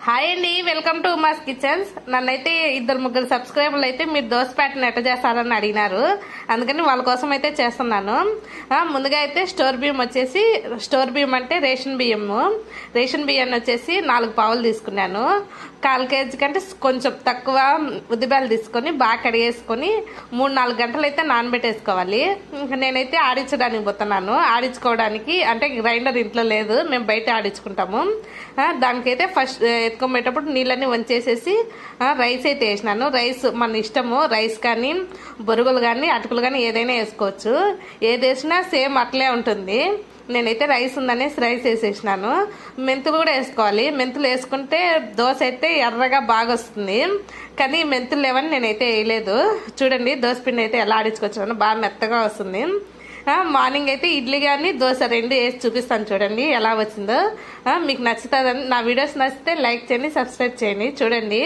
Hi అండి, welcome to Uma's kitchens. నన్నైతే 2-3 సబ్స్క్రైబర్లు అయితే మీరు దోశ ప్యాటర్న్ ఎట్ట చేస్తారని అడిగినారు. అందుకని వాళ్ళ కోసం అయితే చేస్తున్నాను. ముందుగా అయితే స్టోర్ బియ్యం వచ్చేసి, స్టోర్ బియ్యం అంటే రేషన్ బియ్యము. రేషన్ బియ్యాన్ని వచ్చేసి 4 పావులు తీసుకున్నాను. 1/4 కేజీ కంటే కొంచెం తక్కువ ఉద్దిబేలు తీసుకొని బాగా కడిగేసుకొని 3-4 గంటలు అయితే నానబెట్టేసుకోవాలి. నేనైతే ఆడించడానికి పోతున్నాను. ఆడించుకోవడానికి అంటే గ్రైండర్ ఇంట్లో లేదు, మేము బయట ఆడించుకుంటాము. దానికైతే ఫస్ట్ ఎత్తుకోబెట్టేటప్పుడు నీళ్ళని వంచేసేసి రైస్ అయితే వేసినాను. రైస్ మన ఇష్టము, రైస్ కానీ బొరుగులు కానీ అటుకులు కానీ ఏదైనా వేసుకోవచ్చు. ఏది వేసినా సేమ్ అట్లే ఉంటుంది. నేనైతే రైస్ ఉందనేసి రైస్ వేసేసినాను. మెంతులు కూడా వేసుకోవాలి. మెంతులు వేసుకుంటే దోశ అయితే ఎర్రగా బాగా వస్తుంది. కానీ మెంతులు లేవని నేనైతే వేయలేదు. చూడండి దోశ పిండి అయితే ఎలా ఆడించుకొచ్చాను, బాగా మెత్తగా వస్తుంది. మార్నింగ్ అయితే ఇడ్లీ కానీ దోశ 2 వేసి చూపిస్తాను, చూడండి ఎలా వచ్చిందో. మీకు నచ్చుతుందని, నా వీడియోస్ నచ్చితే లైక్ చేయండి, సబ్స్క్రైబ్ చేయండి. చూడండి